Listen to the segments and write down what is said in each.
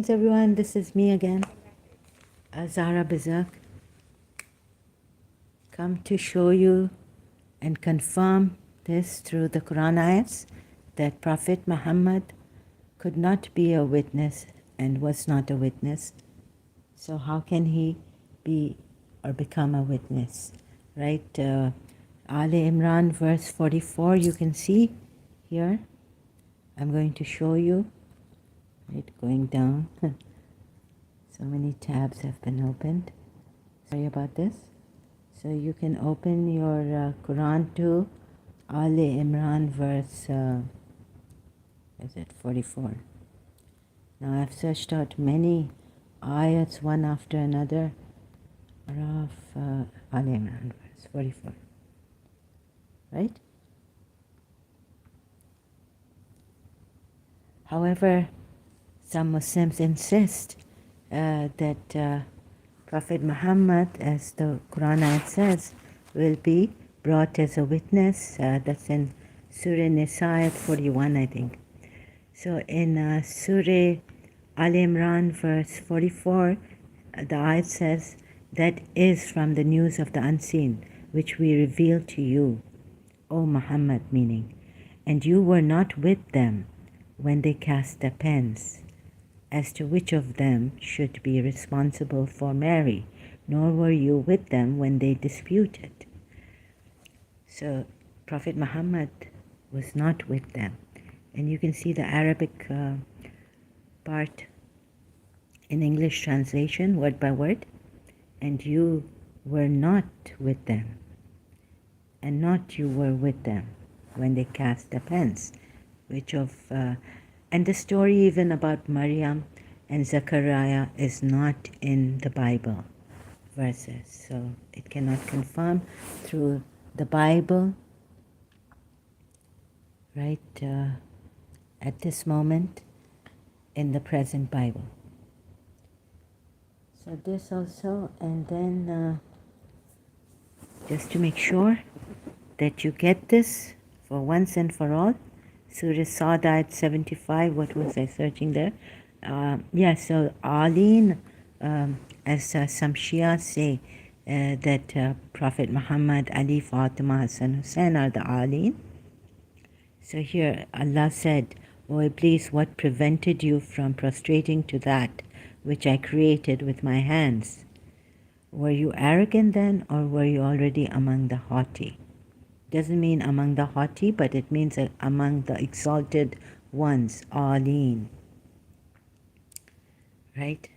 Greetings everyone, this is me again, Zahra Bizak, come to show you and confirm this through the Quran ayats that Prophet Muhammad could not be a witness and was not a witness. So how can he be or become a witness, right? Ali Imran verse 44, you can see here. I'm going to show you, right, going down. So many tabs have been opened. Sorry about this. So you can open your Quran to Ali Imran verse, is it 44? Now I've searched out many ayats one after another of Ali Imran verse 44, right? However, some Muslims insist that Prophet Muhammad, as the Quran ayat says, will be brought as a witness. That's in Surah Nisa ayat 41, I think. So in Surah Al Imran verse 44, the ayat says, "That is from the news of the unseen, which we reveal to you, O Muhammad," meaning, "and you were not with them when they cast their pens, as to which of them should be responsible for Mary, nor were you with them when they disputed." So Prophet Muhammad was not with them. And you can see the Arabic part in English translation, word by word. "And you were not with them, and not you were with them when they cast their pens," which of... and the story even about Maryam and Zechariah is not in the Bible verses. So it cannot confirm through the Bible, right, at this moment in the present Bible. So this also, and then just to make sure that you get this for once and for all, Surah Sad ayat 75, what was I searching there? So Aleen, as some Shia say, that Prophet Muhammad, Ali, Fatima, Hassan, Hussein are the Aleen. So here Allah said, "O Iblis, what prevented you from prostrating to that which I created with my hands? Were you arrogant then, or were you already among the haughty?" Doesn't mean among the haughty, but it means among the exalted ones, Aleen. Right?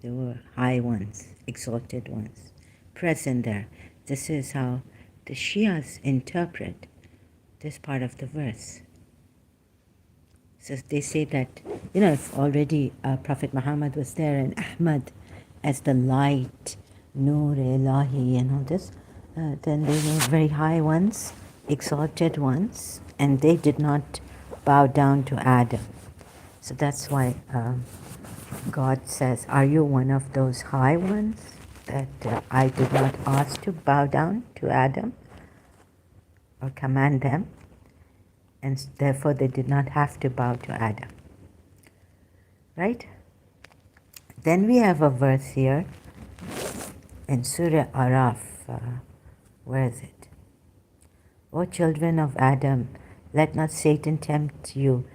There were high ones, exalted ones, present there. This is how the Shias interpret this part of the verse. So they say that, if already Prophet Muhammad was there and Ahmad as the light, Noor Ilahi and all this, then they were very high ones, exalted ones, and they did not bow down to Adam. So that's why God says, "Are you one of those high ones that I did not ask to bow down to Adam or command them?" And therefore they did not have to bow to Adam. Right? Then we have a verse here in Surah Araf. Where is it? "O children of Adam, let not Satan tempt you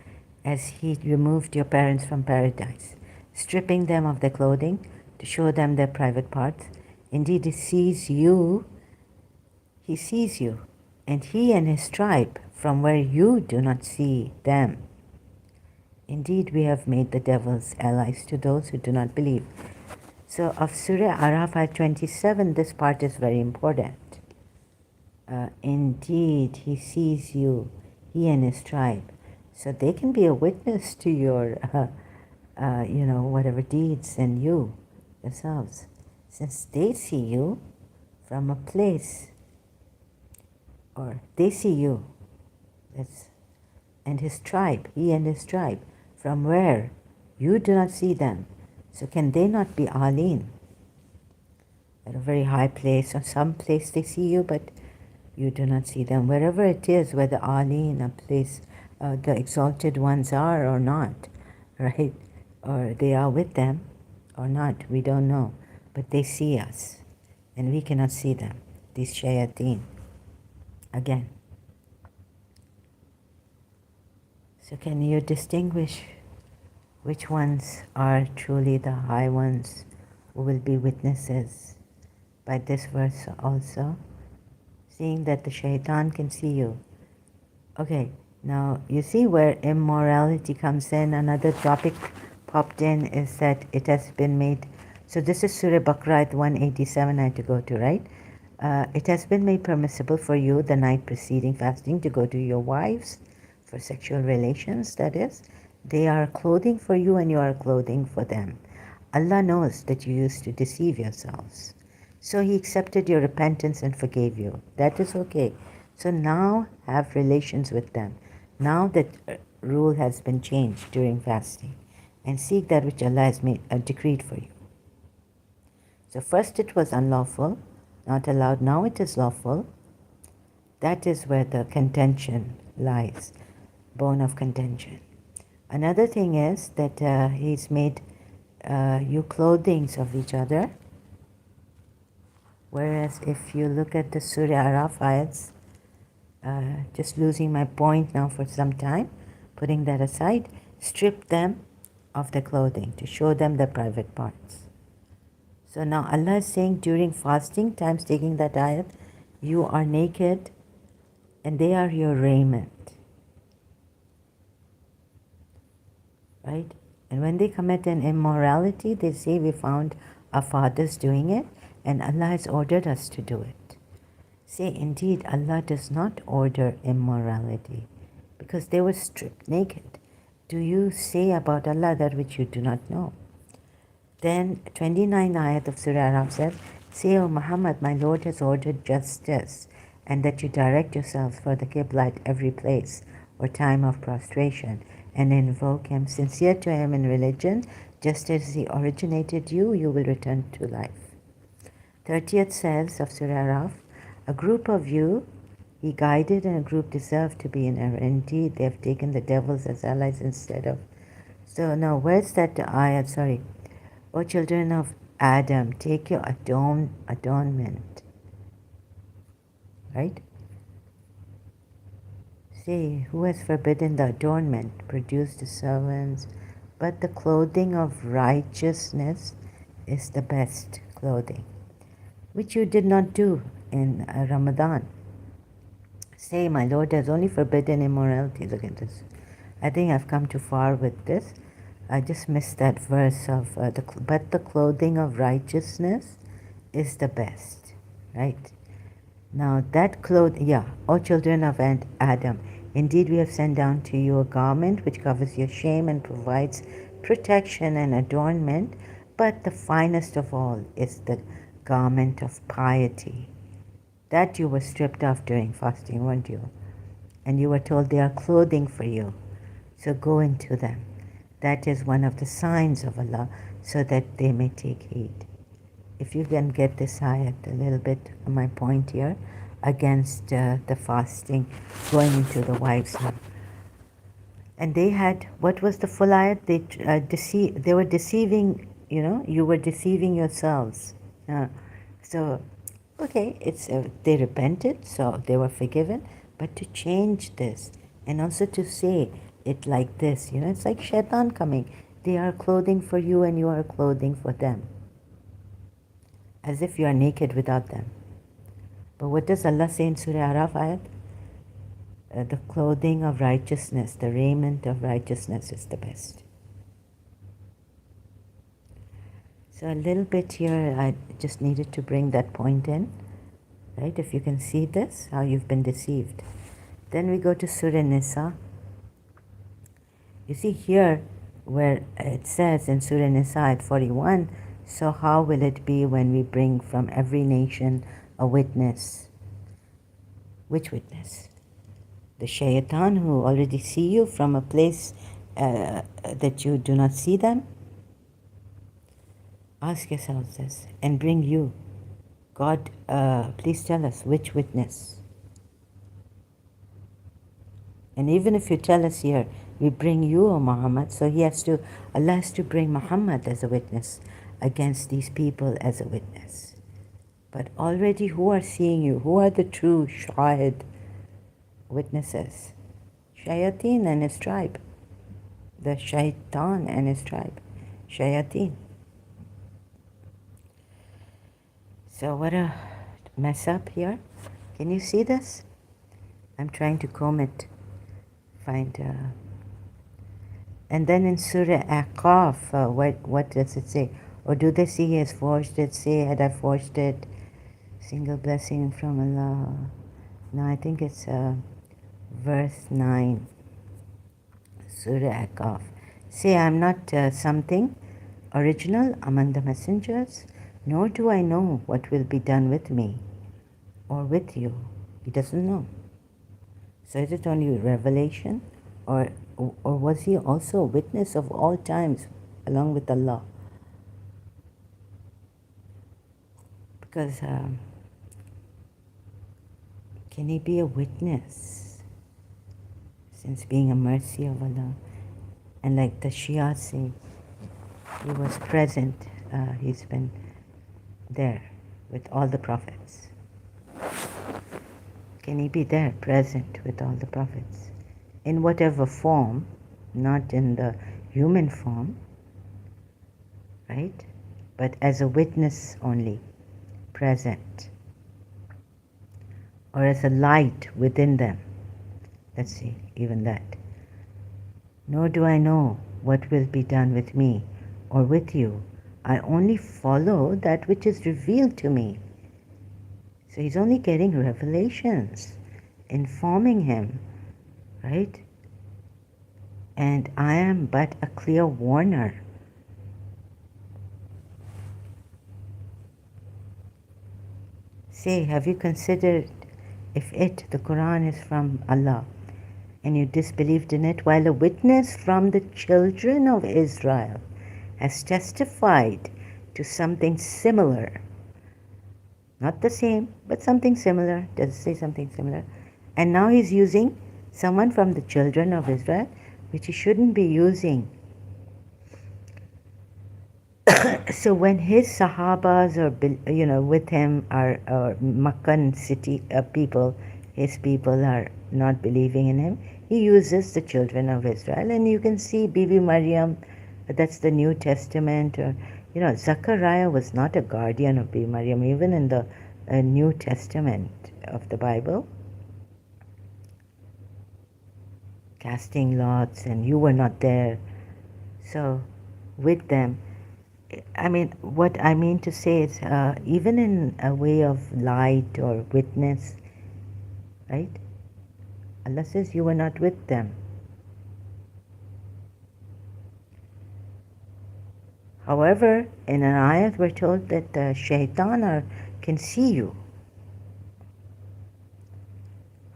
as he removed your parents from paradise, stripping them of their clothing to show them their private parts. Indeed, he sees you, and he and his tribe, from where you do not see them. Indeed, we have made the devils allies to those who do not believe." So of Surah Araf 27, this part is very important. Indeed, he sees you, he and his tribe. So they can be a witness to your, whatever deeds and you yourselves. Since they see you from a place, or they see you, and his tribe, he and his tribe, from where you do not see them. So can they not be Aleen? At a very high place, or some place they see you, but you do not see them. Wherever it is, whether Aleen, a place the exalted ones are or not, right? or they are with them or not, we don't know. But they see us, and we cannot see them, these shayateen. Again. So can you distinguish which ones are truly the high ones who will be witnesses by this verse also? Seeing that the shaitan can see you. Okay, now you see where immorality comes in. Another topic popped in is that it has been made. So this is Surah Baqarah 187 I had to go to, right? It has been made permissible for you the night preceding fasting to go to your wives for sexual relations, that is. They are clothing for you and you are clothing for them. Allah knows that you used to deceive yourselves. So He accepted your repentance and forgave you. That is okay. So now have relations with them. Now that rule has been changed during fasting, and seek that which Allah has made decreed for you. So first it was unlawful, not allowed. Now it is lawful. That is where the contention lies, bone of contention. Another thing is that He's made you clothings of each other. Whereas if you look at the Surah Araf ayats, just losing my point now for some time, putting that aside, strip them of the clothing to show them the private parts. So now Allah is saying during fasting times, taking that ayat, you are naked and they are your raiment. Right? And when they commit an immorality, they say we found our fathers doing it and Allah has ordered us to do it. Say, indeed, Allah does not order immorality because they were stripped naked. Do you say about Allah that which you do not know? Then 29 ayat of Surah Araf says, say, O Muhammad, my Lord has ordered justice and that you direct yourselves for the Qibla at every place or time of prostration and invoke Him, sincere to Him in religion, just as He originated you, you will return to life. 30th says of Surah Araf, a group of you He guided and a group deserved to be in error. Indeed, they have taken the devils as allies instead of. So now where's that ayat? Sorry. O children of Adam, take your adornment. Right? Say, who has forbidden the adornment? Produce the servants. But the clothing of righteousness is the best clothing, which you did not do in Ramadan. Say, my Lord has only forbidden immorality. Look at this. I think I've come too far with this. I just missed that verse of but the clothing of righteousness is the best, right? Now that O children of Adam, indeed we have sent down to you a garment which covers your shame and provides protection and adornment, but the finest of all is the garment of piety. That you were stripped of during fasting, weren't you? And you were told they are clothing for you, so go into them. That is one of the signs of Allah, so that they may take heed. If you can get this ayat a little bit, my point here, against the fasting, going into the wives now. And they had, what was the full ayat? They were deceiving, you were deceiving yourselves. So, okay, they repented, so they were forgiven, but to change this, and also to say it like this, it's like shaitan coming. They are clothing for you and you are clothing for them. As if you are naked without them. But what does Allah say in Surah Araf ayat? The clothing of righteousness, the raiment of righteousness is the best. So a little bit here, I just needed to bring that point in, right? If you can see this, how you've been deceived. Then we go to Surah Nisa. You see here where it says in Surah Nisa at 41, so how will it be when we bring from every nation a witness? Which witness? The shaitan who already see you from a place that you do not see them? Ask yourselves this and bring you. God, please tell us which witness. And even if you tell us here we bring you, O Muhammad. So Allah has to bring Muhammad as a witness against these people as a witness. But already who are seeing you? Who are the true shahid witnesses? Shayateen and his tribe. The shaitan and his tribe. Shayateen. So what a mess up here. Can you see this? I'm trying to comb it. And then in Surah Aqaf, what does it say? Or do they see he has forged it? Say, had I forged it? Single blessing from Allah. No, I think it's verse 9. Surah Aqaf. Say, I'm not something original among the messengers, nor do I know what will be done with me or with you. He doesn't know. So is it only revelation, or was he also a witness of all times along with Allah? Because can he be a witness since being a mercy of Allah? And like the Shia say, he was present, he's been there with all the prophets. Can he be there, present with all the prophets? In whatever form, not in the human form, right? But as a witness only, present. Or as a light within them. Let's see, even that. Nor do I know what will be done with me or with you. I only follow that which is revealed to me. So he's only getting revelations, informing him, right? And I am but a clear warner. Say, have you considered if the Quran is from Allah, and you disbelieved in it, while a witness from the children of Israel has testified to something similar? Not the same, but something similar. Does it say something similar? And now he's using someone from the children of Israel, which he shouldn't be using. So when his Sahabas or with him are Makkan city people, his people are not believing in him, he uses the children of Israel. And you can see Bibi Maryam, that's the New Testament, or Zechariah was not a guardian of Bibi Maryam, even in the New Testament of the Bible. Casting lots, and you were not there. So with them, what I mean to say is, even in a way of light or witness, right? Allah says you were not with them. However, in an ayat we're told that the shaitan can see you.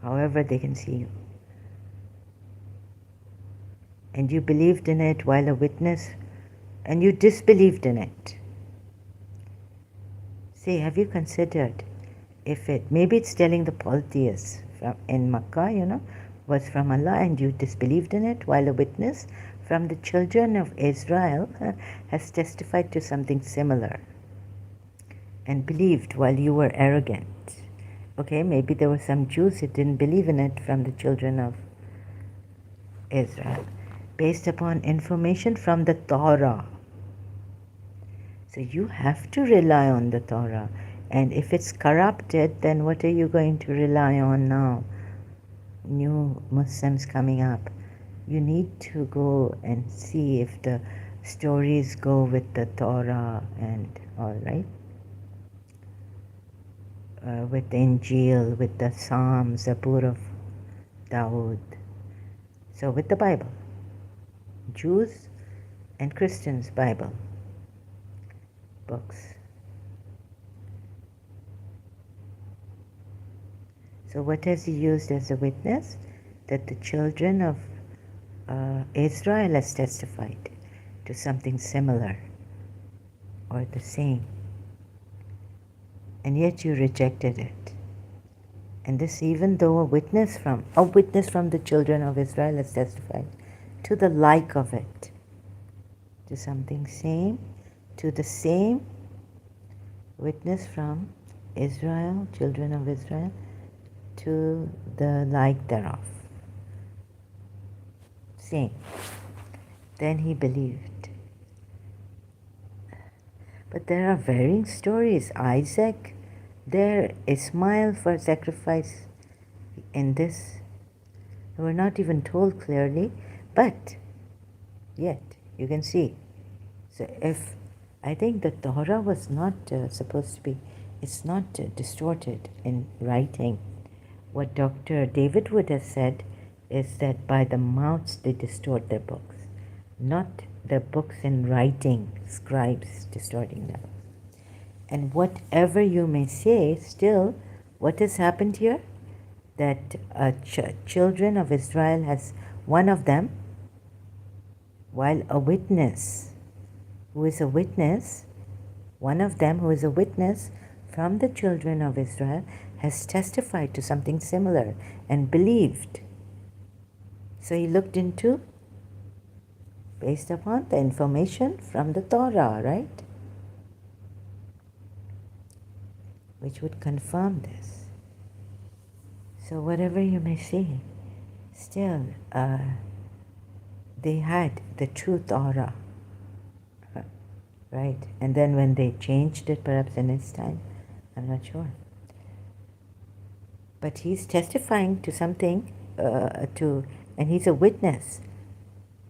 However, they can see you. And you believed in it while a witness, and you disbelieved in it. See, have you considered if maybe it's telling the polytheists in Makkah, was from Allah, and you disbelieved in it, while a witness from the children of Israel has testified to something similar and believed while you were arrogant. Okay, maybe there were some Jews who didn't believe in it from the children of Israel, based upon information from the Torah. So you have to rely on the Torah. And if it's corrupted, then what are you going to rely on now? New Muslims coming up. You need to go and see if the stories go with the Torah and all, right? With the Injil, with the Psalms, Zabur of Dawood. So with the Bible. Jews and Christians' Bible books. So what has he used as a witness? That the children of Israel has testified to something similar or the same. And yet you rejected it. And this, even though a witness from the children of Israel has testified to the like of it, to something same, to the same witness from Israel, children of Israel, to the like thereof. Same. Then he believed. But there are varying stories. Isaac, there, Ismail for sacrifice. In this, we're not even told clearly, but yet you can see. So if I think the Torah was not supposed to be, it's not distorted in writing. What Dr. David would have said is that by the mouths they distort their books, not the books in writing, scribes distorting them. And whatever you may say, still, what has happened here? That children of Israel has one of them, while a witness, who is a witness, one of them who is a witness from the children of Israel has testified to something similar and believed. So he looked into, based upon the information from the Torah, right? Which would confirm this. So whatever you may say, still they had the true Torah, right? And then when they changed it, perhaps in his time, I'm not sure. But he's testifying to something, and he's a witness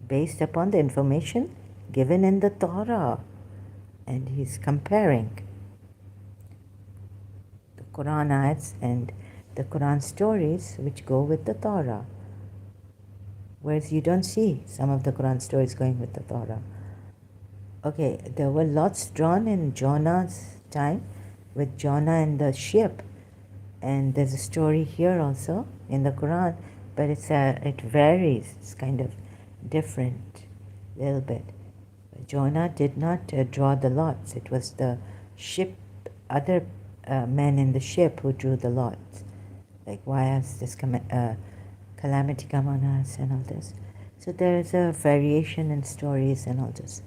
based upon the information given in the Torah. And he's comparing the Quran ayats and the Quran stories which go with the Torah. Whereas you don't see some of the Quran stories going with the Torah. Okay, there were lots drawn in Jonah's time with Jonah and the ship. And there's a story here also in the Quran, but it varies. It's kind of different, a little bit. Jonah did not draw the lots. It was the ship, other men in the ship who drew the lots. Like, why has this calamity come on us and all this? So there is a variation in stories and all this.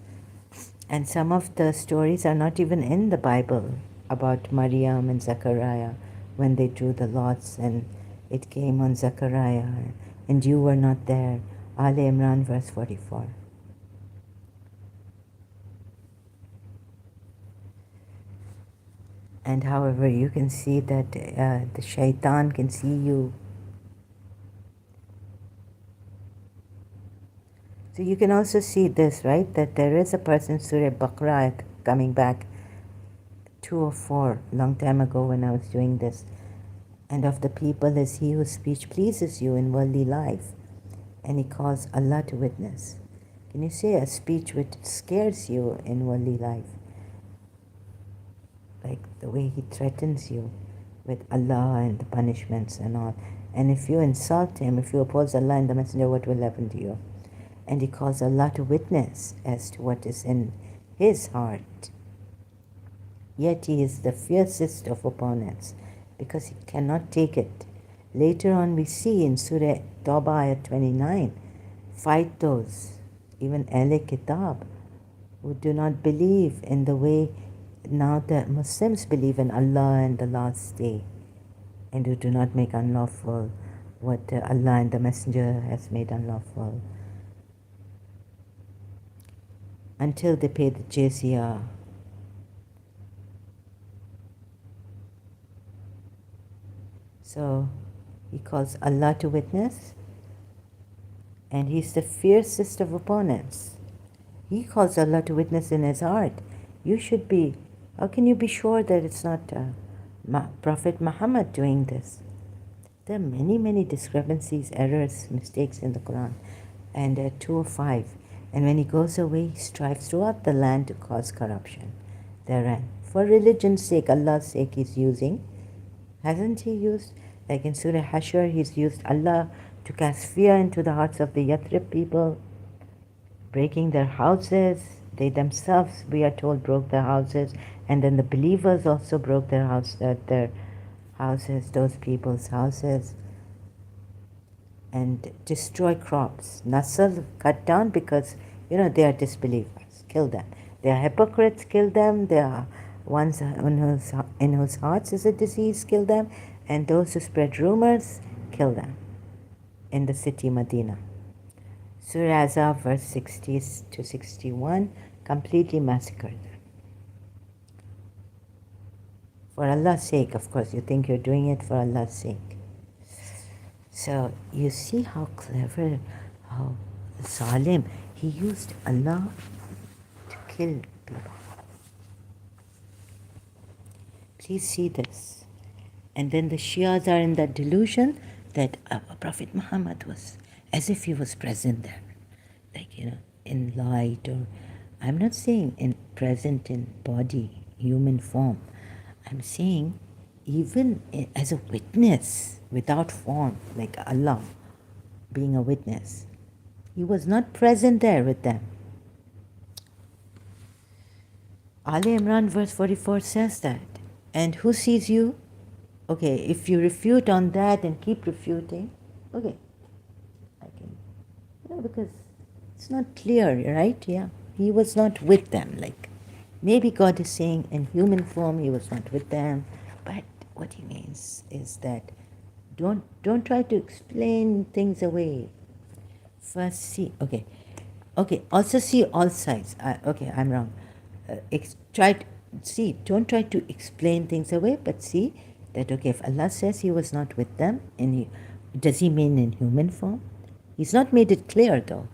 And some of the stories are not even in the Bible about Maryam and Zechariah when they drew the lots and it came on Zechariah and you were not there. Al Imran verse 44. And however, you can see that the shaitan can see you. So you can also see this, right? That there is a person, Surah Baqarah, coming back 204, long time ago when I was doing this. And of the people is he whose speech pleases you in worldly life, and he calls Allah to witness. Can you say a speech which scares you in worldly life? Like the way he threatens you with Allah and the punishments and all. And if you insult him, if you oppose Allah and the Messenger, what will happen to you? And he calls Allah to witness as to what is in his heart. Yet he is the fiercest of opponents because he cannot take it. Later on we see in Surah Tawbah ayat 29, fight those, even Ahle Kitab, who do not believe in the way now the Muslims believe in Allah and the last day, and who do not make unlawful what Allah and the Messenger has made unlawful, until they pay the jizya. So he calls Allah to witness, and he's the fiercest of opponents. He calls Allah to witness in his heart. You should be, how can you be sure that it's not Prophet Muhammad doing this? There are many, many discrepancies, errors, mistakes in the Quran. And 205. And when he goes away, he strives throughout the land to cause corruption therein. For religion's sake, Allah's sake, he's using. Hasn't he used? Like in Surah Hashr, he's used Allah to cast fear into the hearts of the Yathrib people, breaking their houses. They themselves, we are told, broke their houses. And then the believers also broke their houses, those people's houses. and destroy crops. Nasl cut down because, they are disbelievers. Kill them. They are hypocrites. Kill them. They are ones in whose hearts is a disease. Kill them. And those who spread rumors, kill them. In the city Medina. Surah Azab, verse 60 to 61, completely massacred them. For Allah's sake, of course, you think you're doing it for Allah's sake. So you see how clever, how Salim, he used Allah to kill people. Please see this. And then the Shias are in that delusion that Prophet Muhammad was, as if he was present there. Like, in light, or I'm not saying present in body, human form. I'm saying even as a witness without form, like Allah being a witness. He was not present there with them. Ali Imran verse 44 says that. And who sees you? Okay, if you refute on that and keep refuting, okay, I can, because it's not clear, right? Yeah, he was not with them. Like, maybe God is saying in human form he was not with them, but what he means is that don't try to explain things away. First see, okay, also see all sides. Okay, I'm wrong. Don't try to explain things away, but see that, okay, if Allah says he was not with them, does he mean in human form? He's not made it clear though,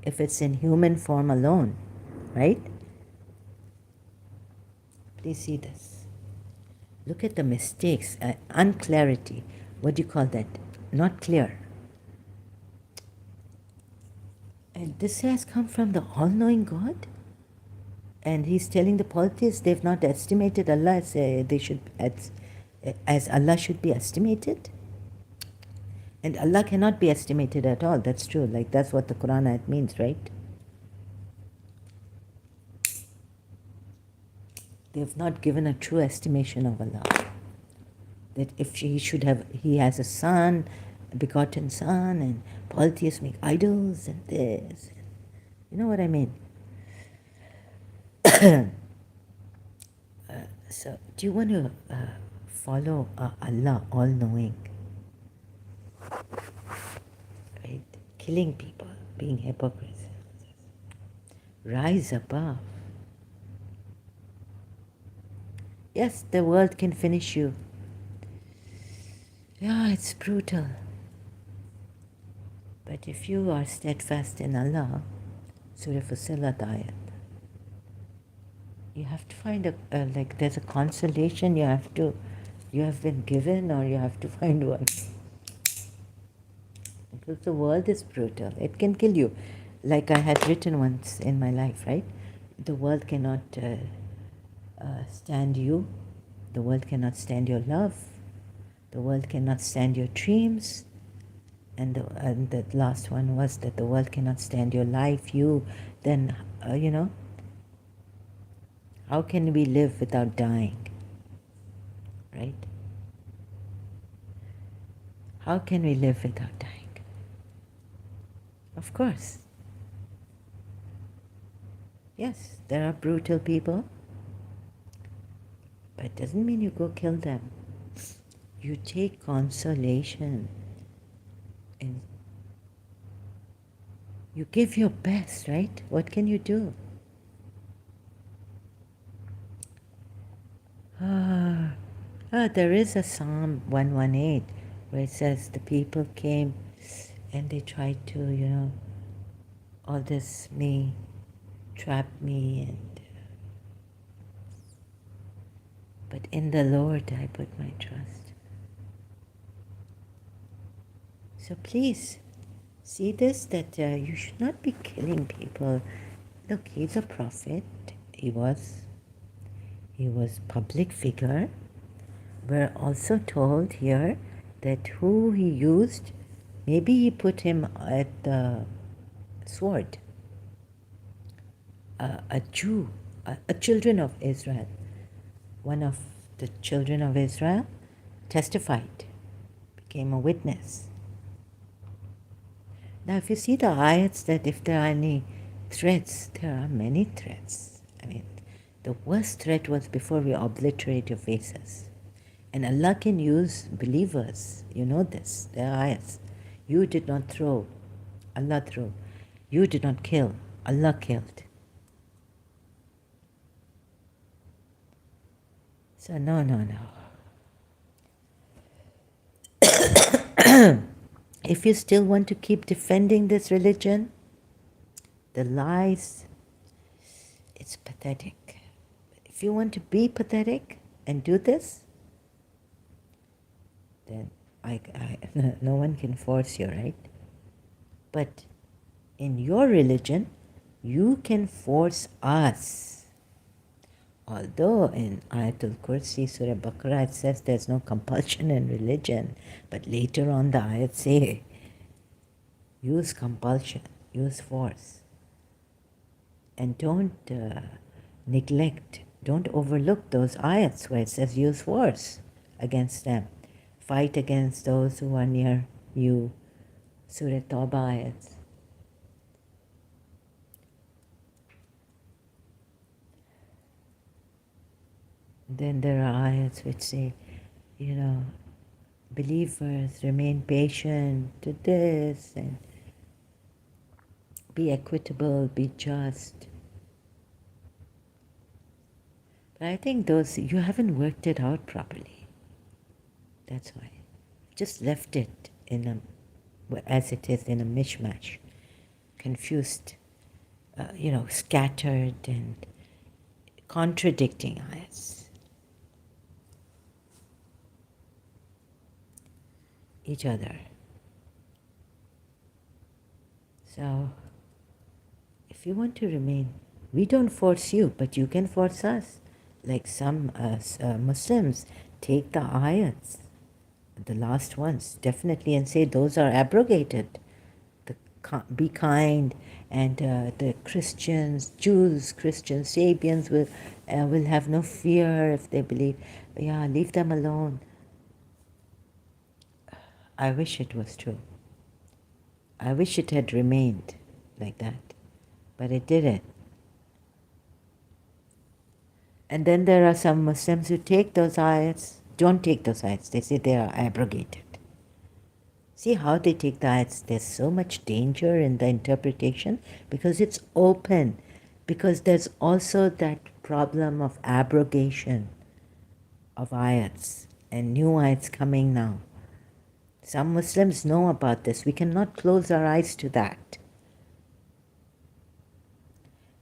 if it's in human form alone, right? Please see this. Look at the mistakes, unclarity. What do you call that? Not clear. And this has come from the all-knowing God. And he's telling the polytheists they've not estimated Allah as Allah should be estimated. And Allah cannot be estimated at all. That's true. Like, that's what the Quran ayat means, right? They've not given a true estimation of Allah. That if he has a son, a begotten son, and polytheists make idols and this. You know what I mean? So, do you want to follow Allah, all-knowing? Right? Killing people, being hypocrites. Rise above. Yes, the world can finish you. Yeah, it's brutal. But if you are steadfast in Allah, Surah Fussilat ayat, you have to find there's a consolation you have been given, or you have to find one. Because the world is brutal. It can kill you. Like I had written once in my life, right? The world cannot stand you. The world cannot stand your love. The world cannot stand your dreams. And the last one was that the world cannot stand your life, then, how can we live without dying? Right? How can we live without dying? Of course. Yes, there are brutal people, but it doesn't mean you go kill them. You take consolation and you give your best, right? What can you do? There is a Psalm 118 where it says the people came and they tried to, all this trap me, but in the Lord I put my trust. So please see this, that you should not be killing people. Look, he's a prophet. He was public figure. We're also told here that who he used, maybe he put him at the sword. A Jew, a children of Israel. One of the children of Israel testified, became a witness. Now, if you see the ayats, that if there are any threats, there are many threats. I mean, the worst threat was before we obliterate your faces. And Allah can use believers. You know this. There are ayats. You did not throw. Allah threw. You did not kill. Allah killed. So no, no, no. If you still want to keep defending this religion, the lies, it's pathetic. If you want to be pathetic and do this, then no one can force you, right? But in your religion, you can force us. Although in Ayatul Kursi, Surah Baqarah, it says there's no compulsion in religion, but later on the ayat say, use compulsion, use force. And don't neglect, don't overlook those ayats where it says use force against them. Fight against those who are near you. Surah Tawbah ayats. Then there are ayats which say, believers remain patient to this and be equitable, be just. But I think those, you haven't worked it out properly. That's why. Just left it as it is, in a mishmash, confused, scattered and contradicting ayats. Each other. So, if you want to remain, we don't force you, but you can force us. Like some Muslims take the ayats, the last ones, definitely, and say those are abrogated. Be kind, and the Christians, Jews, Christians, Sabians will have no fear if they believe. Yeah, leave them alone. I wish it was true. I wish it had remained like that, but it didn't. And then there are some Muslims who take those ayats, don't take those ayats. They say they are abrogated. See how they take the ayats. There's so much danger in the interpretation because it's open. Because there's also that problem of abrogation of ayats and new ayats coming now. Some Muslims know about this. We cannot close our eyes to that.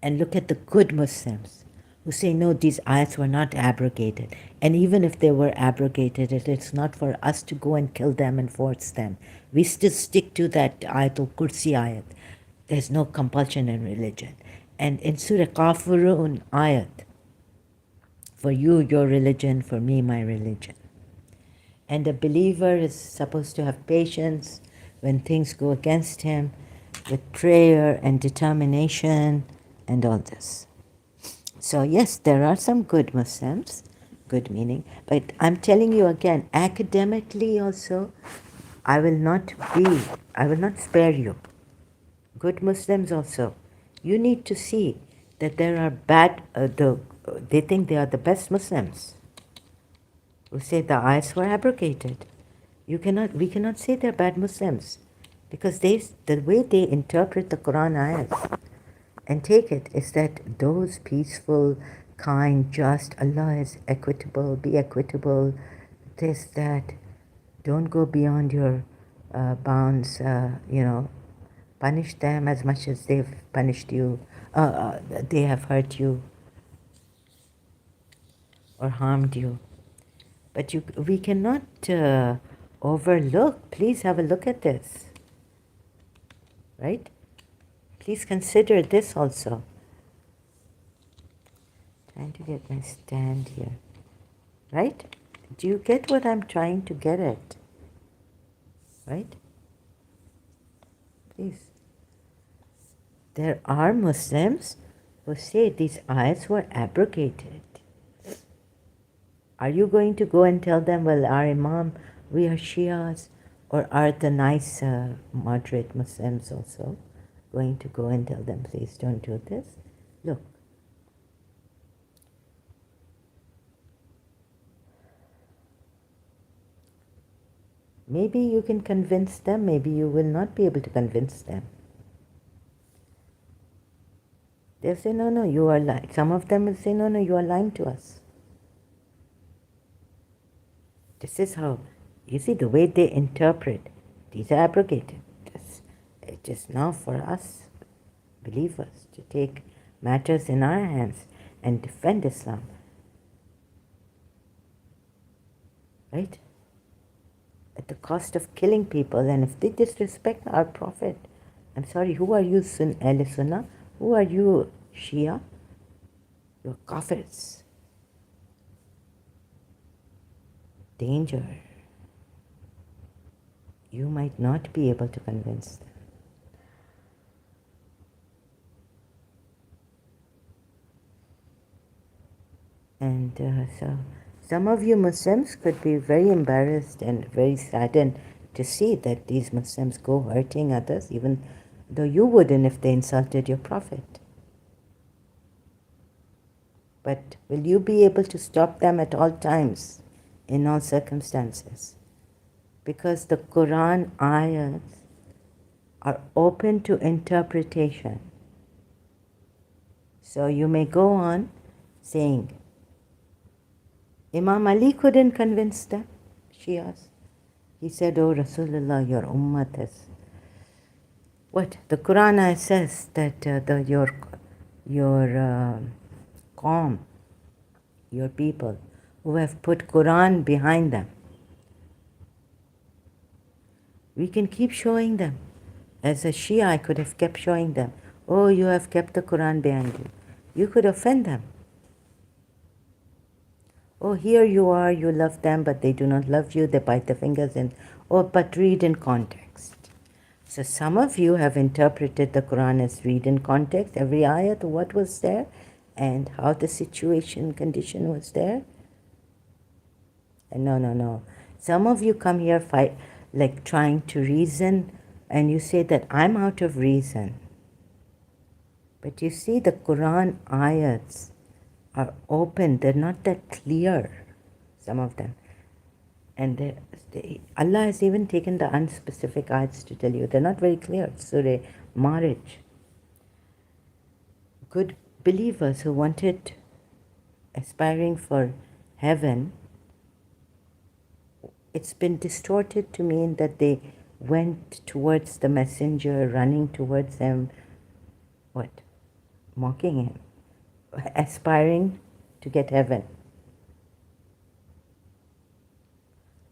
And look at the good Muslims who say, no, these ayats were not abrogated. And even if they were abrogated, it's not for us to go and kill them and force them. We still stick to that Ayatul Kursi ayat. There's no compulsion in religion. And in Surah Kafirun ayat, for you, your religion, for me, my religion. And a believer is supposed to have patience when things go against him, with prayer and determination and all this. So yes, there are some good Muslims, good meaning, but I'm telling you again, academically also, I will not spare you. Good Muslims also. You need to see that there are they think they are the best Muslims, who say the ayats were abrogated. We cannot say they're bad Muslims, because the way they interpret the Quran ayats and take it is that those peaceful, kind, just, Allah is equitable, be equitable, this, that, don't go beyond your bounds, punish them as much as they've punished you, they have hurt you or harmed you. But we cannot overlook. Please have a look at this. Right? Please consider this also. Trying to get my stand here. Right? Do you get what I'm trying to get at? Right? Please. There are Muslims who say these ayats were abrogated. Are you going to go and tell them, well, our Imam, we are Shias, Or are the nice, moderate Muslims also going to go and tell them, please don't do this? Look, maybe you can convince them, maybe you will not be able to convince them. They'll say, no, you are lying. Some of them will say, no, you are lying to us. This is how, you see, the way they interpret, these are abrogated. It is now for us, believers, to take matters in our hands and defend Islam. Right? At the cost of killing people. And if they disrespect our Prophet, I'm sorry, who are you, Ahl Sunnah? Who are you, Shia? You're kafirs. Danger. You might not be able to convince them. And so some of you Muslims could be very embarrassed and very saddened to see that these Muslims go hurting others, even though you wouldn't if they insulted your Prophet. But will you be able to stop them at all times, in all circumstances? Because the Quran ayats are open to interpretation. So you may go on saying, Imam Ali couldn't convince them, Shias. He said, oh Rasulullah, your ummat has... What? The Quran ayat says that your qawm, your people, who have put Quran behind them, we can keep showing them. As a Shia, I could have kept showing them, oh, you have kept the Quran behind you. You could offend them. Oh, here you are, you love them, but they do not love you, they bite their fingers in. Oh, but read in context. So some of you have interpreted the Quran as read in context, every ayat, what was there, and how the situation, condition was there. And no. Some of you come here like trying to reason, and you say that I'm out of reason. But you see, the Quran ayats are open, they're not that clear, some of them. And Allah has even taken the unspecific ayats to tell you, they're not very clear. Surah Marij. Good believers who wanted, aspiring for heaven, it's been distorted to mean that they went towards the messenger, running towards him, what? Mocking him, aspiring to get heaven.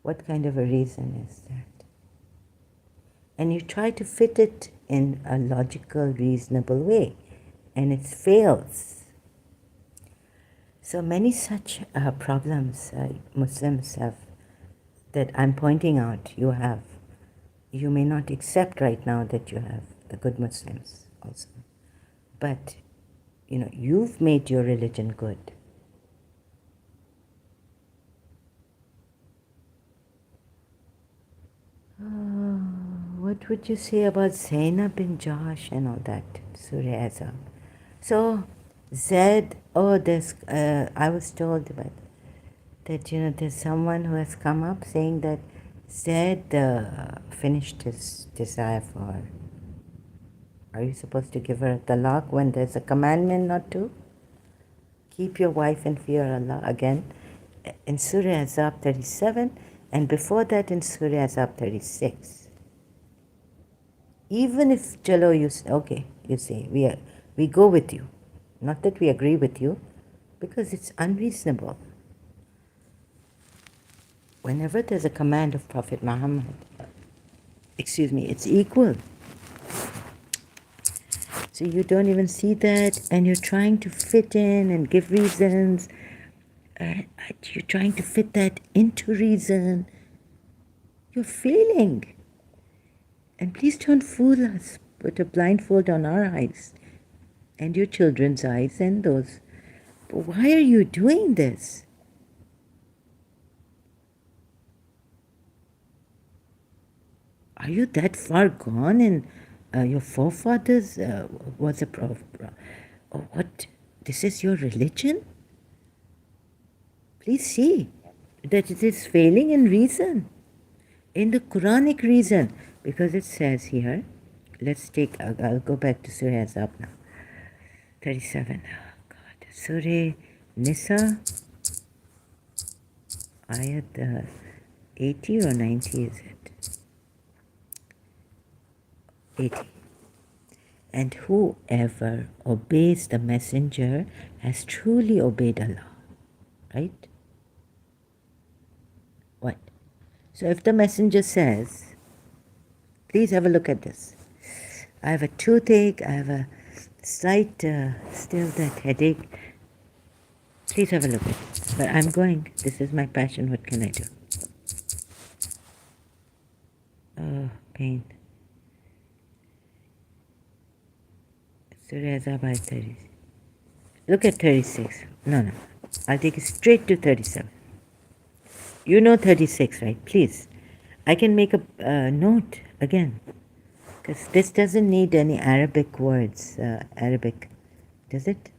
What kind of a reason is that? And you try to fit it in a logical, reasonable way, and it fails. So many such problems Muslims have that I'm pointing out, you have. You may not accept right now that you have, the good Muslims also. But, you've made your religion good. What would you say about Zainab bin Jahsh and all that, Surah Azab? So, I was told about that, there's someone who has come up saying that Zaid finished his desire for her. Are you supposed to give her a talaq when there's a commandment not to? Keep your wife and fear Allah. Again, in Surah Azab 37, and before that in Surah Azab 36. Even if, chalo, you say, okay, you say, we go with you. Not that we agree with you, because it's unreasonable. Whenever there's a command of Prophet Muhammad, it's equal. So you don't even see that, and you're trying to fit in and give reasons. You're trying to fit that into reason. You're failing. And please don't fool us. Put a blindfold on our eyes and your children's eyes and those. But why are you doing this? Are you that far gone in your forefathers? Was a what? This is your religion? Please see that it is failing in reason, in the Quranic reason, because it says here, let's take, I'll go back to Surah Azab now, 37. Oh God, Surah Nisa, ayat 80 or 90 is it? 80. And whoever obeys the messenger has truly obeyed Allah. Right? What? So if the messenger says, please have a look at this. I have a toothache, I have a slight, still that headache. Please have a look at it. But I'm going. This is my passion. What can I do? Oh, pain. Surah Azab 30. Look at 36. No. I'll take it straight to 37. You know 36, right? Please. I can make a note again. Because this doesn't need any Arabic words. Arabic. Does it?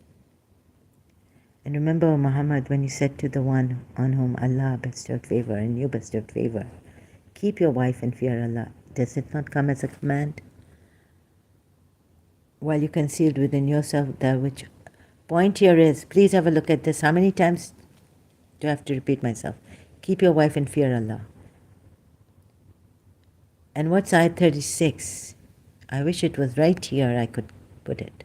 And remember Muhammad when he said to the one on whom Allah bestowed favor and you bestowed favor, keep your wife and fear Allah. Does it not come as a command? While you concealed within yourself that which point here is, please have a look at this. How many times do I have to repeat myself? Keep your wife and fear Allah. And what's ayat 36? I wish it was right here I could put it.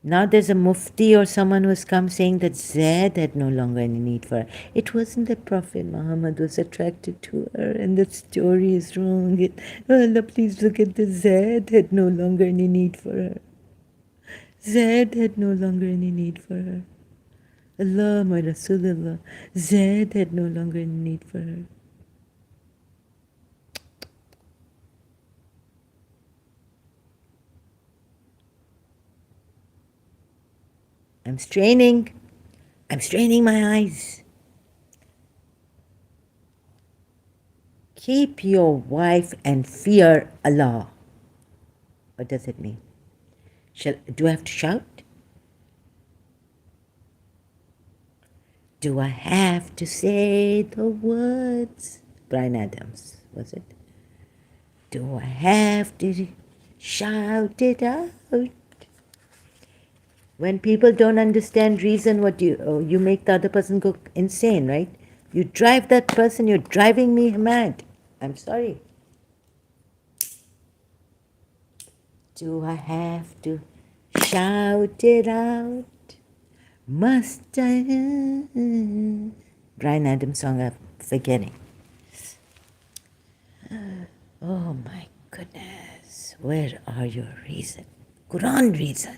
Now there's a mufti or someone who's come saying that Zaid had no longer any need for her. It wasn't that Prophet Muhammad was attracted to her and the story is wrong. Allah, please look at this. Zaid had no longer any need for her. Zaid had no longer any need for her. Allah, my Rasulullah. Zaid had no longer any need for her. I'm straining my eyes. Keep your wife and fear Allah. What does it mean? Do I have to shout? Do I have to say the words? Brian Adams, was it? Do I have to shout it out? When people don't understand reason, what you make the other person go insane, right? You drive that person, you're driving me mad. I'm sorry. Do I have to shout it out? Must I? Brian Adams song I'm forgetting. Oh my goodness. Where are your reason? Quran reason.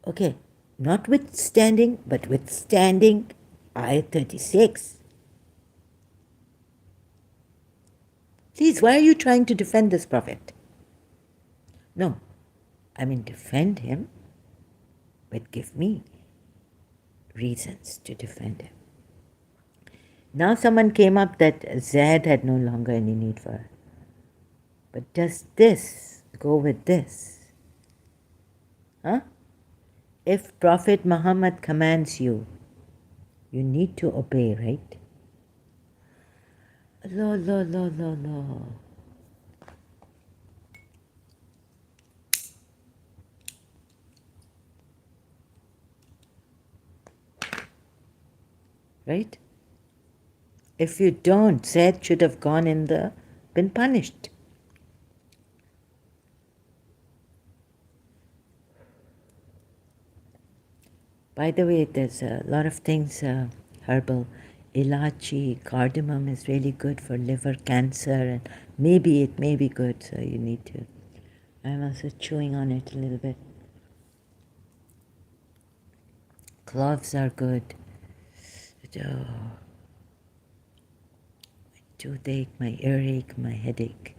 Okay, notwithstanding, but withstanding ayat 36. Please, why are you trying to defend this prophet? No, I mean defend him, but give me reasons to defend him. Now someone came up that Zaid had no longer any need for her. But does this go with this? Huh? If Prophet Muhammad commands you, you need to obey, right? No. Right? If you don't, Zaid should have been punished. By the way, there's a lot of things, herbal, ilachi, cardamom is really good for liver cancer, and maybe it may be good, so you need to. I'm also chewing on it a little bit. Cloves are good. My toothache, my earache, my headache.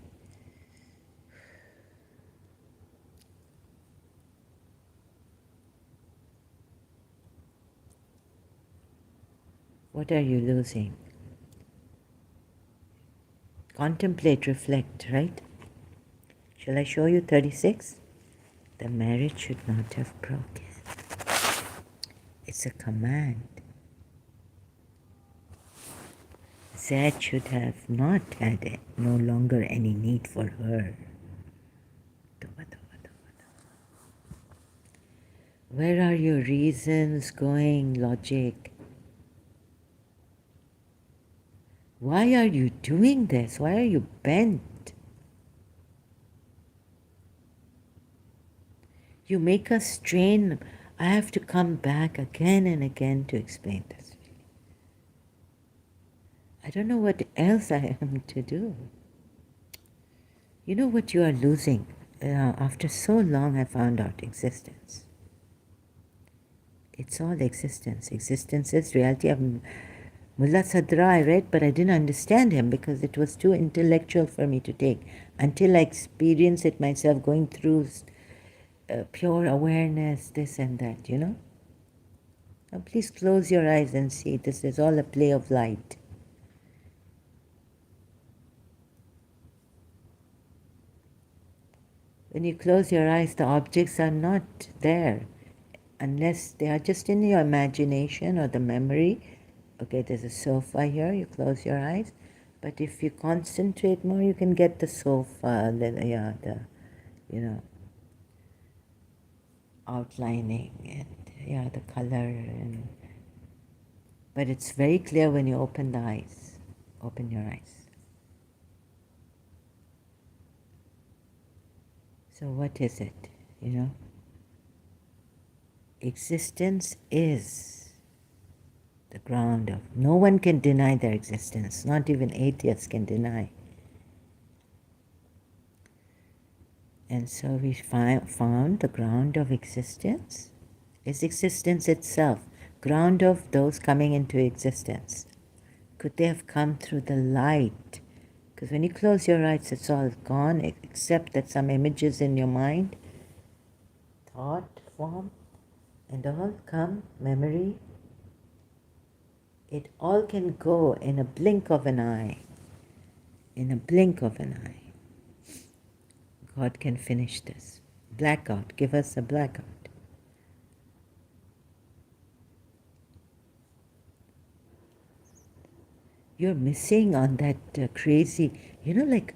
What are you losing? contemplate, reflect, right? Shall I show you 36? The marriage should not have broken. It's a command. Zed should have not had no longer any need for her. Where are your reasons going, logic? Why are you doing this? Why are you bent? You make us strain. I have to come back again and again to explain this. I don't know what else I am to do. You know what you are losing? After so long I found out existence. It's all existence. Existence is reality. Mullah Sadra I read, but I didn't understand him because it was too intellectual for me to take until I experienced it myself, going through pure awareness, this and that, you know. Now please close your eyes and see. This is all a play of light. When you close your eyes, the objects are not there unless they are just in your imagination or the memory. Okay, there's a sofa here, you close your eyes. But if you concentrate more, you can get the sofa, you know, outlining and, the color. But it's very clear when you open the eyes, open your eyes. So what is it, you know? Existence is the ground of, no one can deny their existence, not even atheists can deny. And so we found the ground of existence is existence itself, ground of those coming into existence. Could they have come through the light? Because when you close your eyes, it's all gone, except that some images in your mind, thought form, and all come, memory. It all can go in a blink of an eye. In a blink of an eye. God can finish this. Blackout, give us a blackout. You're missing on that crazy, like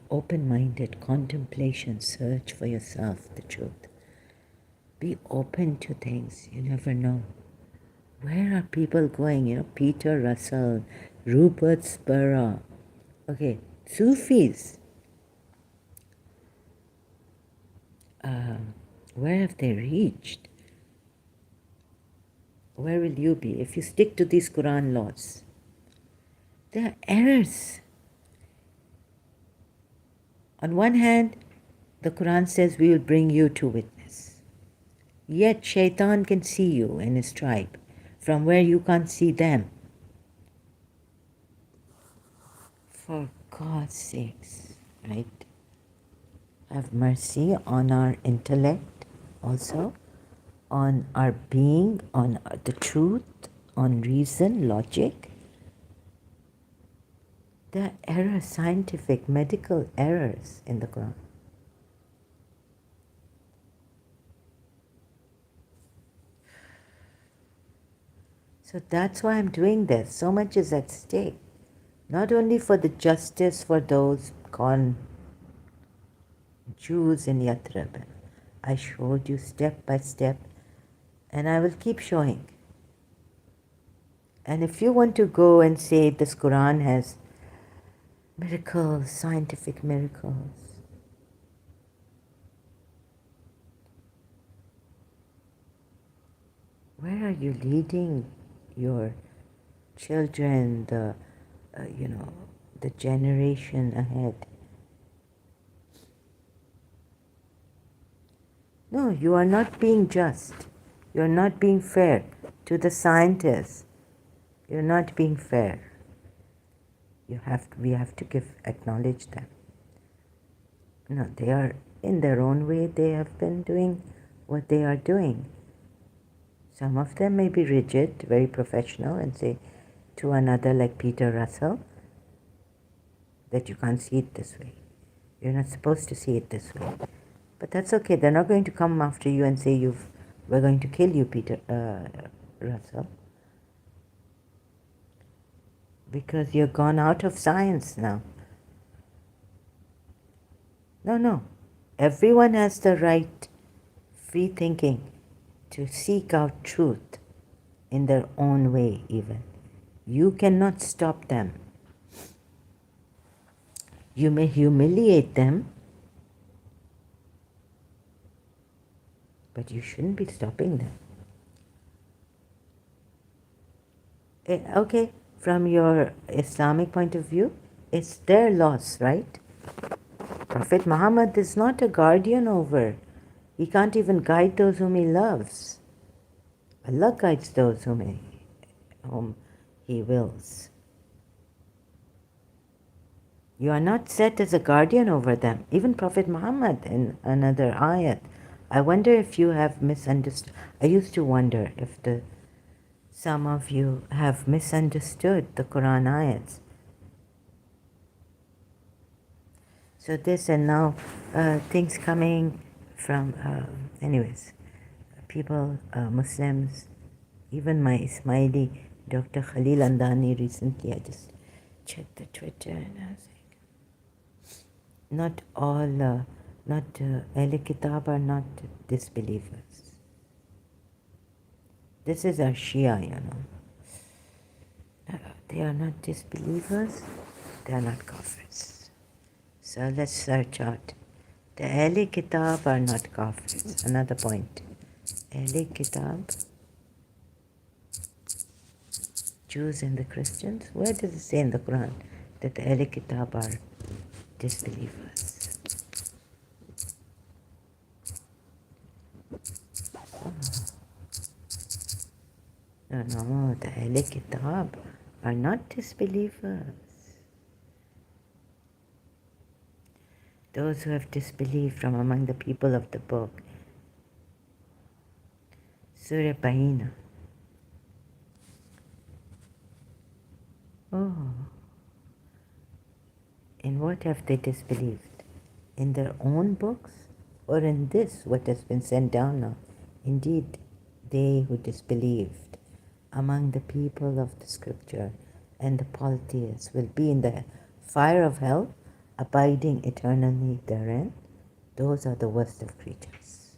open-minded contemplation, search for yourself, the truth. Be open to things, you never know. Where are people going? Peter Russell, Rupert Spurrow. Okay, Sufis. Where have they reached? Where will you be if you stick to these Quran laws? There are errors. On one hand, the Quran says we will bring you to witness. Yet Shaitan can see you and his tribe from where you can't see them. For God's sakes, right? Have mercy on our intellect also, on our being, on the truth, on reason, logic. There are errors, scientific, medical errors in the Quran. So that's why I'm doing this. So much is at stake. Not only for the justice for those gone Jews in Yathrib. I showed you step by step, and I will keep showing. And if you want to go and say this Quran has miracles, scientific miracles, where are you leading your children, the generation ahead? No, you are not being just. You are not being fair to the scientists. You are not being fair. We have to acknowledge them. No, they are in their own way. They have been doing what they are doing. Some of them may be rigid, very professional, and say to another like Peter Russell, that you can't see it this way. You're not supposed to see it this way. But that's okay. They're not going to come after you and say, we're going to kill you, Peter Russell. Because you're gone out of science now. No. Everyone has the right, free thinking, to seek out truth in their own way even. You cannot stop them. You may humiliate them, but you shouldn't be stopping them. Okay, from your Islamic point of view, it's their loss, right? Prophet Muhammad is not a guardian over. He can't even guide those whom he loves. Allah guides those whom he wills. You are not set as a guardian over them. Even Prophet Muhammad in another ayat. I wonder if you have misunderstood. I used to wonder if some of you have misunderstood the Quran ayats. So this and now things coming from, anyways, people, Muslims, even my Ismaili, Dr. Khalil Andani recently, I just checked the Twitter and I was like, not all, Ahl Kitab are not disbelievers. This is our Shia, you know. They are not disbelievers, they are not kafirs. So let's search out. The Ahl Kitab are not kafirs. Another point. Ahl Kitab, Jews and the Christians. Where does it say in the Quran that the Ahl Kitab are disbelievers? No, the Ahl Kitab are not disbelievers. Those who have disbelieved from among the people of the book. Surah Bayyinah. Oh. In what have they disbelieved? In their own books? Or in this, what has been sent down now? Indeed, they who disbelieved among the people of the scripture and the polytheists will be in the fire of hell, abiding eternally therein. Those are the worst of creatures.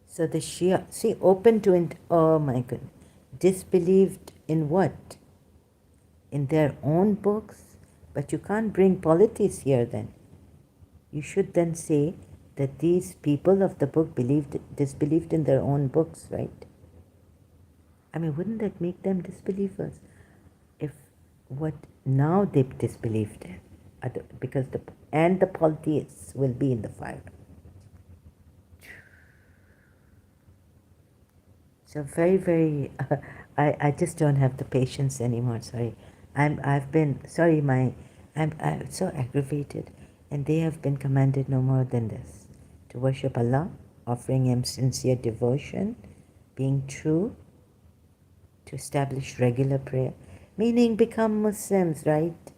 So the Shia, see, open to, oh my goodness, disbelieved in what? In their own books? But you can't bring polytheists here then. You should then say that these people of the book disbelieved in their own books, right? I mean, wouldn't that make them disbelievers? If what now they've disbelieved in, because the polytheists will be in the fire. So very, very, I just don't have the patience anymore. Sorry, I'm so aggravated, and they have been commanded no more than this: to worship Allah, offering Him sincere devotion, being true, to establish regular prayer, meaning become Muslims, right?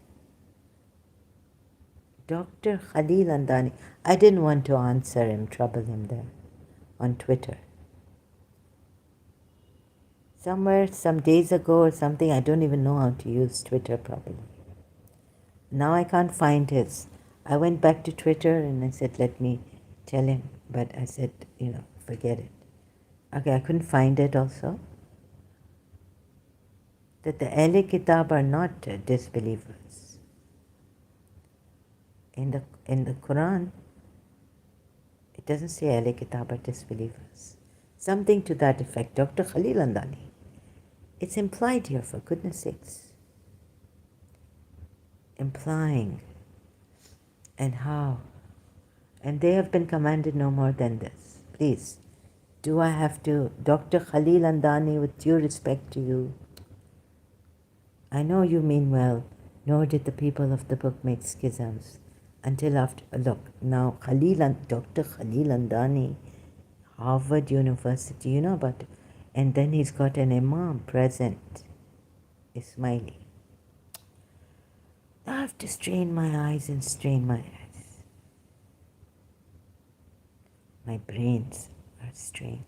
Dr. Khalil Andani, I didn't want to answer him, trouble him there on Twitter. Somewhere, some days ago or something, I don't even know how to use Twitter properly. Now I can't find his. I went back to Twitter and I said, let me tell him. But I said, forget it. Okay, I couldn't find it also. That the Ahl Kitab are not disbelievers. In the Quran, it doesn't say Ahl Kitab are disbelievers. Something to that effect. Dr. Khalil Andani. It's implied here, for goodness sakes. Implying. And how? And they have been commanded no more than this. Please, do I have to, Dr. Khalil Andani, with due respect to you, I know you mean well, nor did the people of the book make schisms until after, look, now Dr. Khalil Andani, Harvard University, you know about it. And then he's got an imam present, Ismaili. I have to strain my eyes and strain my eyes. My brains are strained.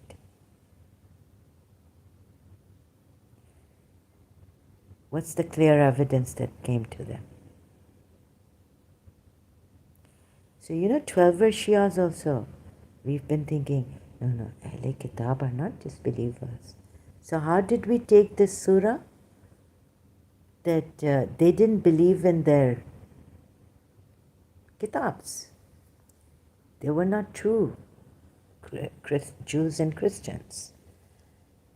What's the clear evidence that came to them? So, 12 verse Shias also, we've been thinking, no, Ahle Kitab are not disbelievers. So how did we take this surah? That they didn't believe in their kitabs. They were not true Jews and Christians.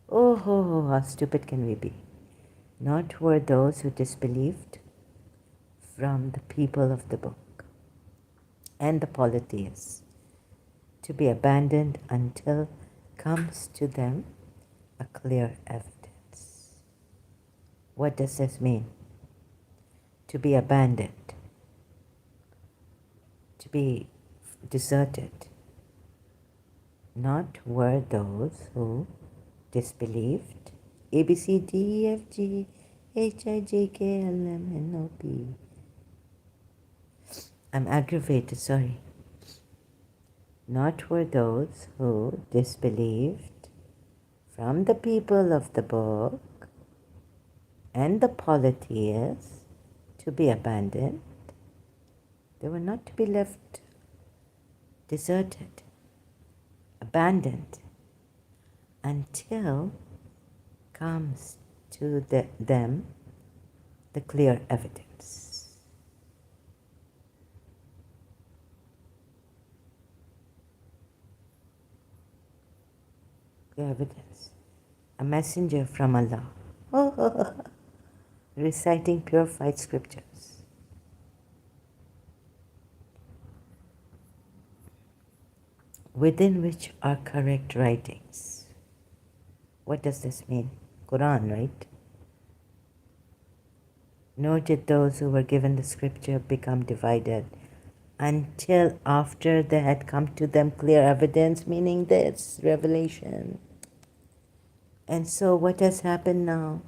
Oh, how stupid can we be? Not were those who disbelieved from the people of the book and the polytheists to be abandoned until comes to them a clear evidence. What does this mean? To be abandoned, to be deserted. Not were those who disbelieved. A, B, C, D, E, F, G, H, I, J, K, L, M, N, O, P. I'm aggravated, sorry. Not were those who disbelieved from the people of the book and the polytheists to be abandoned. They were not to be left deserted, abandoned, until comes to them the clear evidence. Clear evidence. A messenger from Allah, reciting purified scriptures. Within which are correct writings. What does this mean? Quran, right? Nor did those who were given the scripture become divided until after there had come to them clear evidence, meaning this, revelation. And so what has happened now?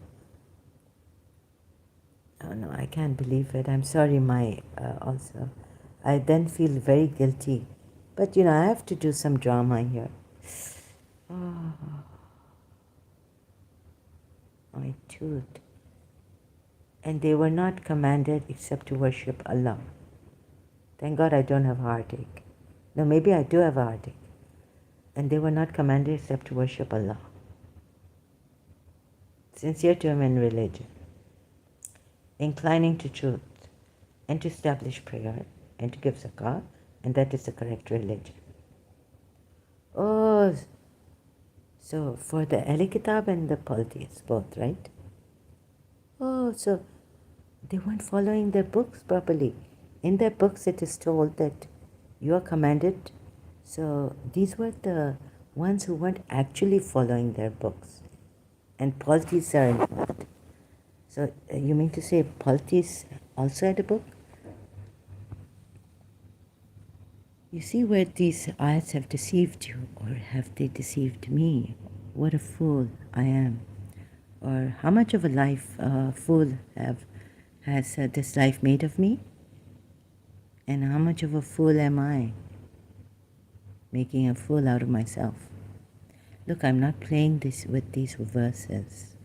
Oh no, I can't believe it. I'm sorry, also. I then feel very guilty. But I have to do some drama here. Oh, my tooth. And they were not commanded except to worship Allah. Thank God I don't have a heartache. No, maybe I do have a heartache. And they were not commanded except to worship Allah. Sincere to Him in religion. Inclining to truth. And to establish prayer. And to give zakah. And that is the correct religion. Oh, so for the Ahl Kitab and the polytheists, both, right? Oh, so they weren't following their books properly. In their books it is told that you are commanded. So these were the ones who weren't actually following their books. And polytheists are involved. So you mean to say polytheists also had a book? You see where these ayats have deceived you, or have they deceived me? What a fool I am. Or how much of a life fool has this life made of me? And how much of a fool am I, making a fool out of myself? Look, I'm not playing this with these verses,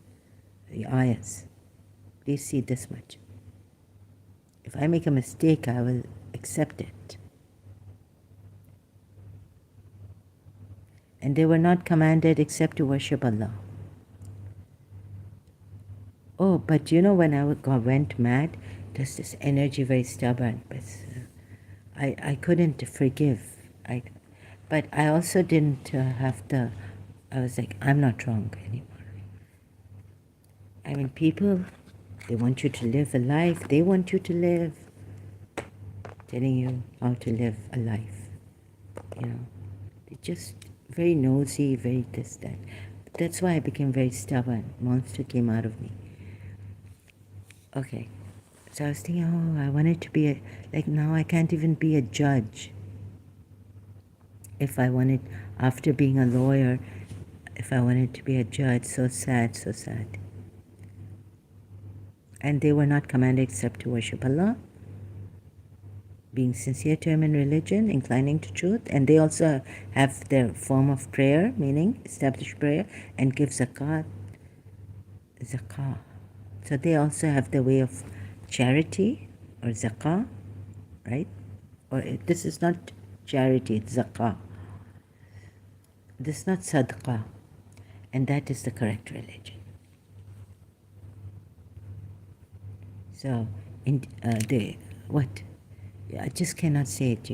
the ayats. Please see this much. If I make a mistake, I will accept it. And they were not commanded except to worship Allah. Oh, but when I went mad, there's this energy very stubborn, but I couldn't forgive. But I also didn't I was like, I'm not wrong anymore. I mean, people, they want you to live a life, they want you to live, telling you how to live a life, They're just very nosy, very this, that. But that's why I became very stubborn. Monster came out of me. Okay, so I was thinking, I wanted to be like now I can't even be a judge. if I wanted, after being a lawyer, if I wanted to be a judge. So sad, so sad. And they were not commanded except to worship Allah, being sincere to Him in religion, inclining to truth. And they also have their form of prayer, meaning established prayer, and give zakah. So they also have the way of charity or zakah, right? Or this is not charity, it's zakah. This is not sadaqah. And that is the correct religion. So, I just cannot say it,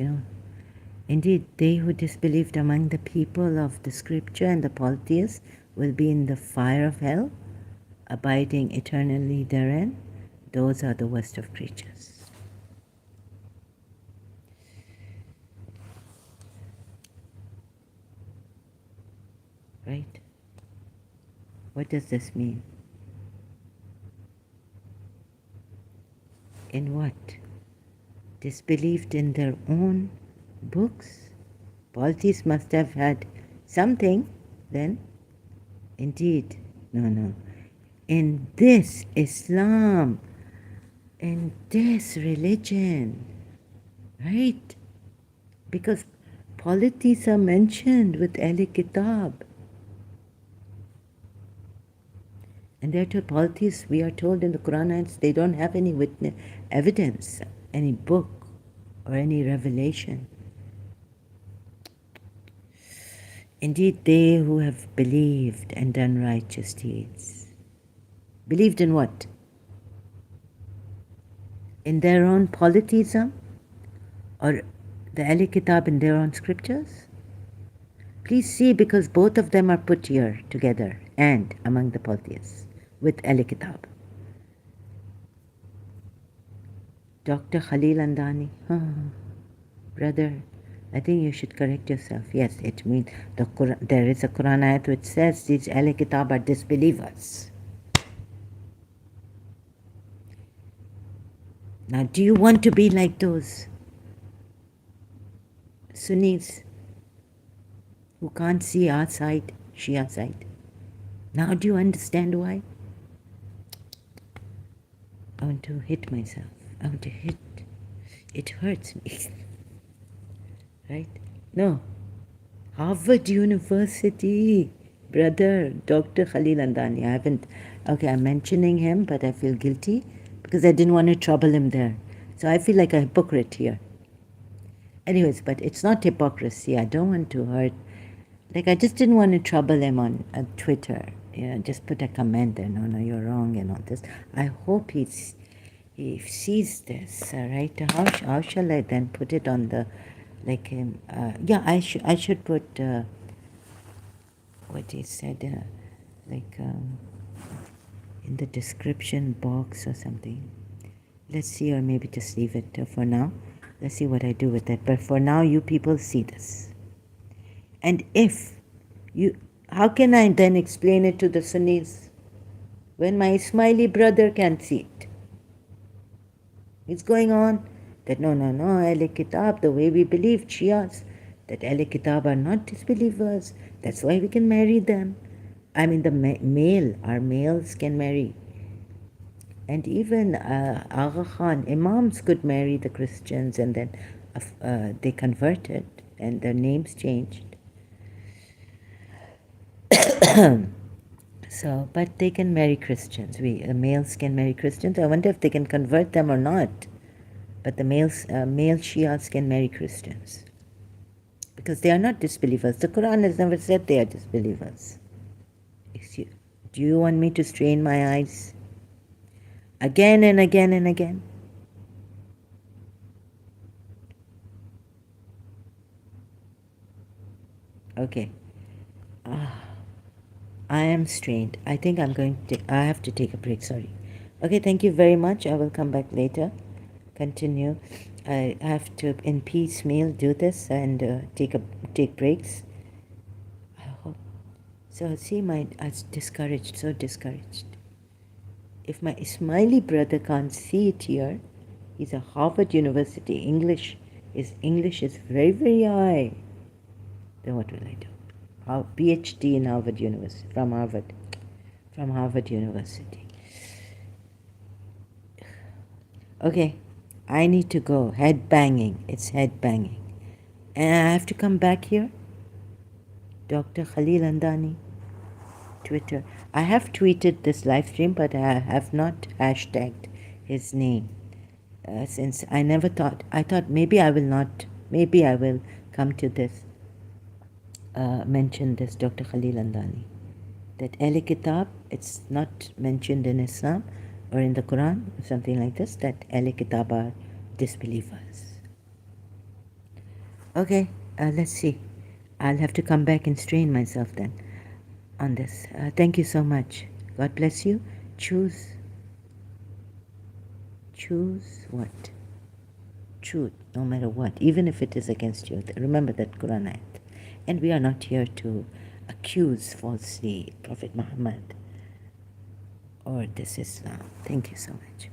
Indeed, they who disbelieved among the people of the scripture and the polytheists will be in the fire of hell, abiding eternally therein. Those are the worst of creatures. Right? What does this mean? In what? Disbelieved in their own books? Polytheists must have had something then. Indeed, no. In this Islam, in this religion, right? Because polytheists are mentioned with Ahli Kitab. And they're told, polytheists, we are told in the Quran, they don't have any evidence, any book, or any revelation. Indeed, they who have believed and done righteous deeds. Believed in what? In their own polytheism? Or the Ahli Kitab in their own scriptures? Please see, because both of them are put here together and among the polytheists with Ahli Kitab. Dr. Khalil Andani, brother, I think you should correct yourself. Yes, it means there is a Quran ayat which says these Ahli Kitab are disbelievers. Now, do you want to be like those Sunnis who can't see our side, Shia side? Now do you understand why? I want to hit myself. I want to hit. It hurts me. Right? No. Harvard University. Brother, Dr. Khalil Andani. I'm mentioning him, but I feel guilty because I didn't want to trouble him there. So I feel like a hypocrite here. Anyways, but it's not hypocrisy. I don't want to hurt. I just didn't want to trouble him on Twitter. Just put a comment there. No, you're wrong and all this. I hope he sees this, right? How shall I then put it on the, I should put what he said, in the description box or something. Let's see, or maybe just leave it for now. Let's see what I do with it. But for now, you people see this. And how can I then explain it to the Sunnis when my Ismaili brother can't see it? It's going on that no, Ahli Kitab, the way we believe, Shias, that Ahli Kitab are not disbelievers. That's why we can marry them. I mean, our males can marry. And even Agha Khan, Imams could marry the Christians, and then they converted and their names changed. So, but they can marry Christians. Males can marry Christians. I wonder if they can convert them or not. But the male Shias can marry Christians because they are not disbelievers. The Quran has never said they are disbelievers. Do you want me to strain my eyes again and again and again? Okay. I am strained. I think I have to take a break, sorry. Okay, thank you very much. I will come back later. Continue. I have to, in piecemeal, do this and take breaks. I hope. So, see, I was discouraged, so discouraged. If my Ismaili brother can't see it here, he's at Harvard University. English is very, very high. Then what will I do? PhD in Harvard University, from Harvard University. Okay, I need to go. Head banging. It's head banging. And I have to come back here. Dr. Khalil Andani, Twitter. I have tweeted this live stream, but I have not hashtagged his name. Since I thought maybe I will come to this, mention this Dr. Khalil Andani. That Ahl Kitab, it's not mentioned in Islam or in the Quran, or something like this, that Ahl Kitab are disbelievers. Okay, let's see. I'll have to come back and strain myself then on this. Thank you so much. God bless you. Choose what? Truth, no matter what, even if it is against you. Remember that Quran ayat. And we are not here to accuse falsely Prophet Muhammad or this Islam. Thank you so much.